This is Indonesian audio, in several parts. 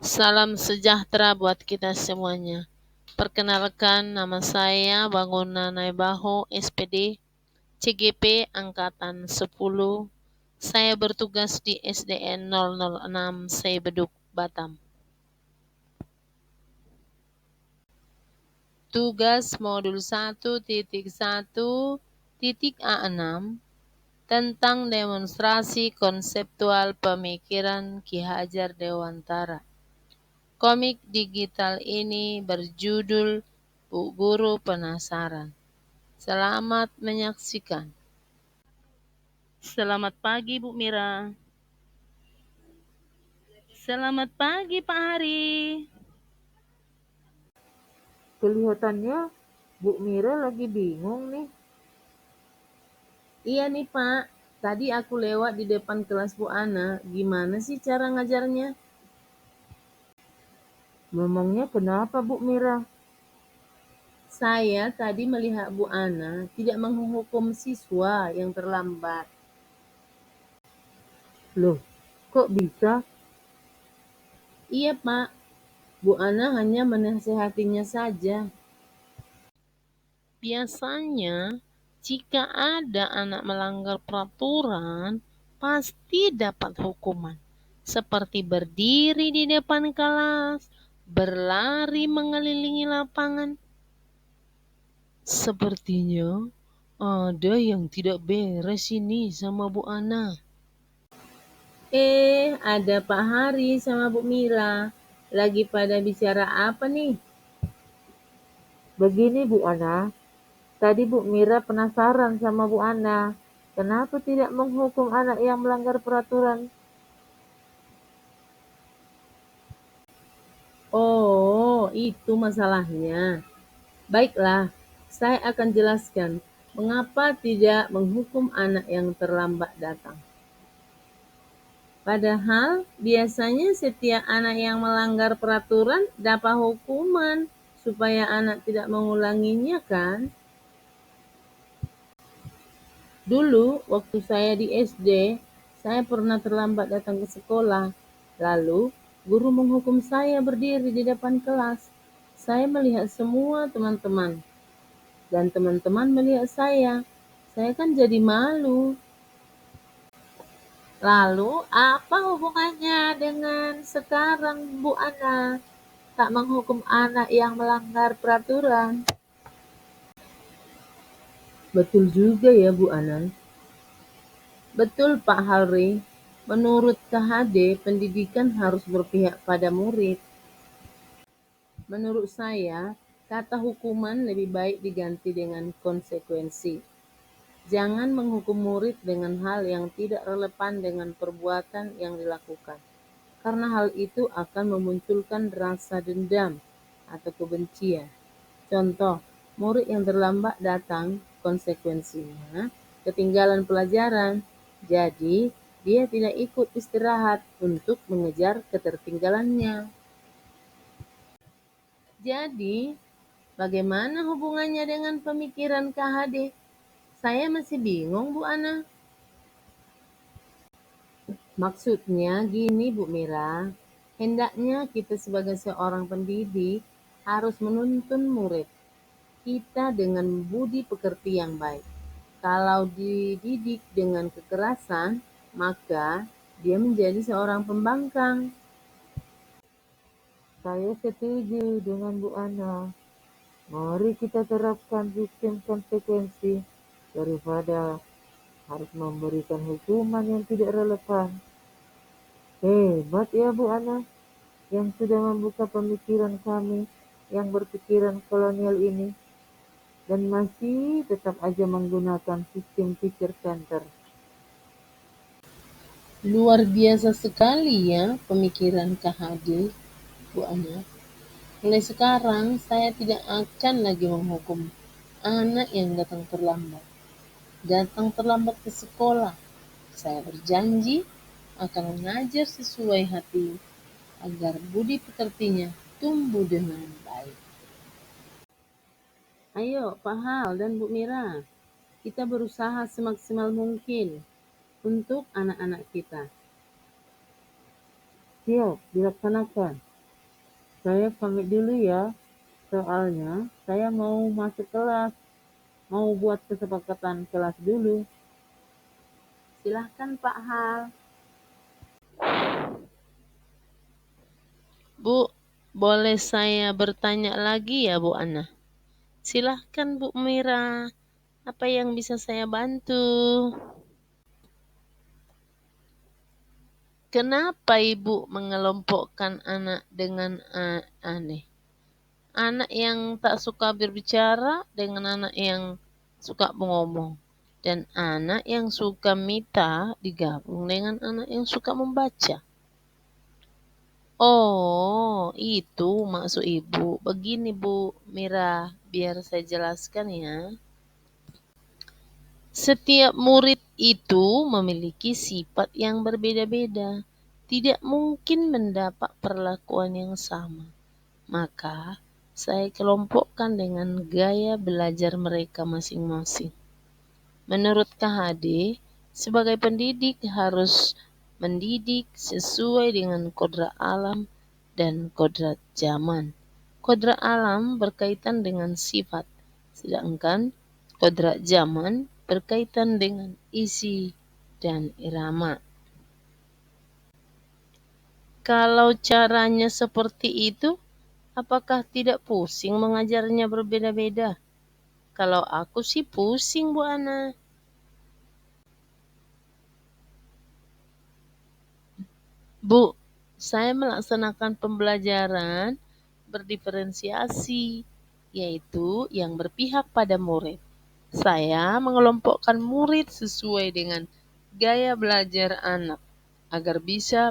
Salam sejahtera buat kita semuanya. Perkenalkan, nama saya Bangunan Naibaho, SPD, CGP Angkatan 10. Saya bertugas di SDN 006 Seibeduk, Batam. Tugas modul 1.1.A6 tentang demonstrasi konseptual pemikiran Ki Hajar Dewantara. Komik digital ini berjudul Bu Guru Penasaran. Selamat menyaksikan. Selamat pagi Bu Mira. Selamat pagi Pak Hari. Kelihatannya Bu Mira lagi bingung nih. Iya nih Pak, tadi aku lewat di depan kelas Bu Ana. Gimana sih cara ngajarnya? Memangnya kenapa Bu Mira? Saya tadi melihat Bu Ana tidak menghukum siswa yang terlambat. Loh, kok bisa? Iya Pak, Bu Ana hanya menasehatinya saja. Biasanya, jika ada anak melanggar peraturan, pasti dapat hukuman, seperti berdiri di depan kelas, berlari mengelilingi lapangan. Sepertinya ada yang tidak beres ini sama Bu Ana. Ada Pak Hari sama Bu Mira. Lagi pada bicara apa nih? Begini Bu Ana, tadi Bu Mira penasaran sama Bu Ana. Kenapa tidak menghukum anak yang melanggar peraturan? Oh, itu masalahnya. Baiklah, saya akan jelaskan mengapa tidak menghukum anak yang terlambat datang. Padahal biasanya setiap anak yang melanggar peraturan dapat hukuman supaya anak tidak mengulanginya kan? Dulu waktu saya di SD, saya pernah terlambat datang ke sekolah. Lalu guru menghukum saya berdiri di depan kelas. Saya melihat semua teman-teman dan teman-teman melihat saya. Saya kan jadi malu. Lalu apa hubungannya dengan sekarang Bu Ana tak menghukum anak yang melanggar peraturan? Betul juga ya Bu Ana. Betul Pak Hari. Menurut KHD, pendidikan harus berpihak pada murid. Menurut saya, kata hukuman lebih baik diganti dengan konsekuensi. Jangan menghukum murid dengan hal yang tidak relevan dengan perbuatan yang dilakukan, karena hal itu akan memunculkan rasa dendam atau kebencian. Contoh, murid yang terlambat datang, konsekuensinya ketinggalan pelajaran. Jadi, dia tidak ikut istirahat untuk mengejar ketertinggalannya. Jadi, bagaimana hubungannya dengan pemikiran KHD? Saya masih bingung, Bu Ana. Maksudnya gini, Bu Mira. Hendaknya kita sebagai seorang pendidik harus menuntun murid kita dengan budi pekerti yang baik. Kalau dididik dengan kekerasan, maka dia menjadi seorang pembangkang. Saya setuju dengan Bu Ana. Mari kita terapkan sistem konsekuensi daripada harus memberikan hukuman yang tidak relevan. Hebat ya Bu Ana yang sudah membuka pemikiran kami yang berpikiran kolonial ini dan masih tetap aja menggunakan sistem teacher center. Luar biasa sekali ya pemikiran KHD, Bu Ana. Mulai sekarang saya tidak akan lagi menghukum anak yang datang terlambat. Datang terlambat ke sekolah. Saya berjanji akan mengajar sesuai hati agar budi pekertinya tumbuh dengan baik. Ayo Pak Hal dan Bu Mira, kita berusaha semaksimal mungkin untuk anak-anak kita. Siap dilaksanakan. Saya pamit dulu ya, soalnya saya mau masuk kelas, mau buat kesepakatan kelas dulu. Silahkan Pak Hal. Bu, boleh saya bertanya lagi ya Bu Ana? Silahkan Bu Mira, apa yang bisa saya bantu? Kenapa Ibu mengelompokkan anak dengan aneh? Anak yang tak suka berbicara dengan anak yang suka mengomong. Dan anak yang suka mita digabung dengan anak yang suka membaca. Oh, itu maksud Ibu. Begini Bu Mira, biar saya jelaskan ya. Setiap murid itu memiliki sifat yang berbeda-beda. Tidak mungkin mendapat perlakuan yang sama. Maka, saya kelompokkan dengan gaya belajar mereka masing-masing. Menurut KHD, sebagai pendidik harus mendidik sesuai dengan kodrat alam dan kodrat zaman. Kodrat alam berkaitan dengan sifat, sedangkan kodrat zaman berkaitan dengan isi dan irama. Kalau caranya seperti itu, apakah tidak pusing mengajarnya berbeda-beda? Kalau aku sih pusing, Bu Ana. Bu, saya melaksanakan pembelajaran berdiferensiasi, yaitu yang berpihak pada murid. Saya mengelompokkan murid sesuai dengan gaya belajar anak agar bisa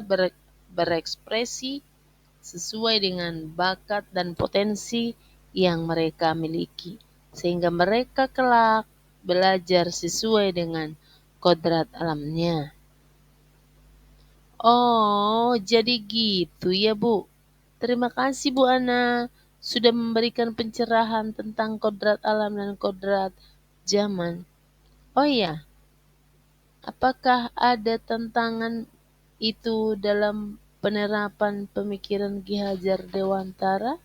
berekspresi sesuai dengan bakat dan potensi yang mereka miliki, sehingga mereka kelak belajar sesuai dengan kodrat alamnya. Oh, jadi gitu ya, Bu. Terima kasih, Bu Ana, sudah memberikan pencerahan tentang kodrat alam dan kodrat zaman. Oh iya, apakah ada tantangan itu dalam penerapan pemikiran Ki Hajar Dewantara?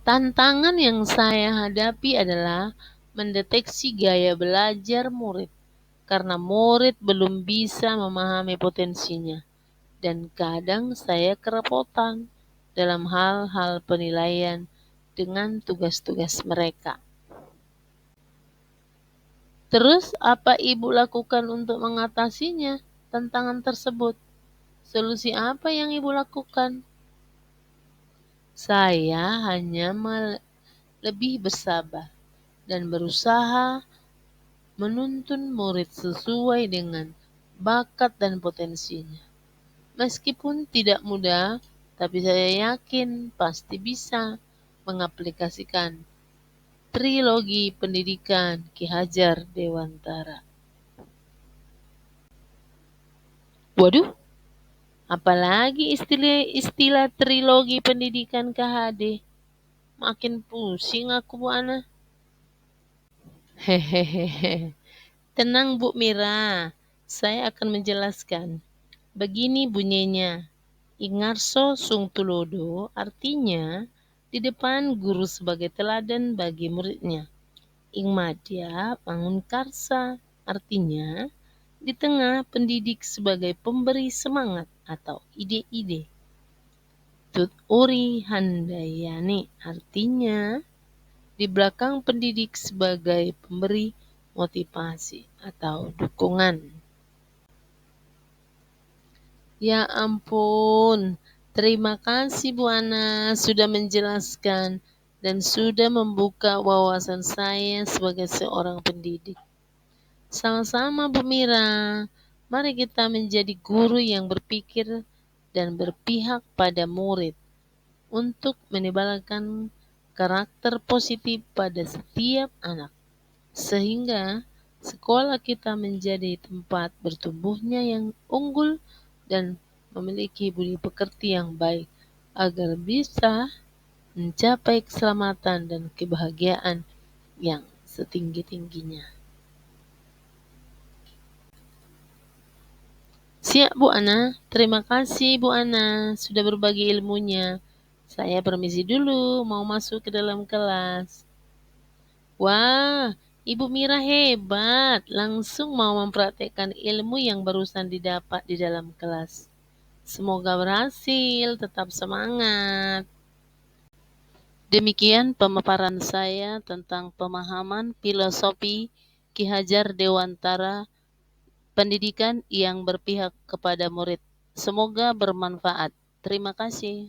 Tantangan yang saya hadapi adalah mendeteksi gaya belajar murid, karena murid belum bisa memahami potensinya. Dan kadang saya kerepotan dalam hal-hal penilaian dengan tugas-tugas mereka. Terus apa Ibu lakukan untuk mengatasinya, tantangan tersebut? Solusi apa yang Ibu lakukan? Saya hanya lebih bersabar dan berusaha menuntun murid sesuai dengan bakat dan potensinya. Meskipun tidak mudah, tapi saya yakin pasti bisa mengaplikasikan trilogi pendidikan Ki Hajar Dewantara. Waduh, apalagi istilah trilogi pendidikan KHD? Makin pusing aku, Bu Ana. Hehehe. Tenang Bu Mira, saya akan menjelaskan. Begini bunyinya. Ingarso sung tulodo artinya di depan guru sebagai teladan bagi muridnya. Ing madya bangun karsa artinya di tengah pendidik sebagai pemberi semangat atau ide-ide. Tut uri handayani artinya di belakang pendidik sebagai pemberi motivasi atau dukungan. Ya ampun, terima kasih Bu Ana sudah menjelaskan dan sudah membuka wawasan saya sebagai seorang pendidik. Sama-sama Bu Mira, mari kita menjadi guru yang berpikir dan berpihak pada murid untuk menebalkan karakter positif pada setiap anak, sehingga sekolah kita menjadi tempat bertumbuhnya yang unggul dan memiliki budi pekerti yang baik agar bisa mencapai keselamatan dan kebahagiaan yang setinggi-tingginya. Siap Bu Ana, terima kasih Bu Ana sudah berbagi ilmunya. Saya permisi dulu, mau masuk ke dalam kelas. Wah, Ibu Mira hebat, langsung mau mempraktekkan ilmu yang barusan didapat di dalam kelas. Semoga berhasil, tetap semangat. Demikian pemaparan saya tentang pemahaman filosofi Ki Hajar Dewantara, pendidikan yang berpihak kepada murid. Semoga bermanfaat. Terima kasih.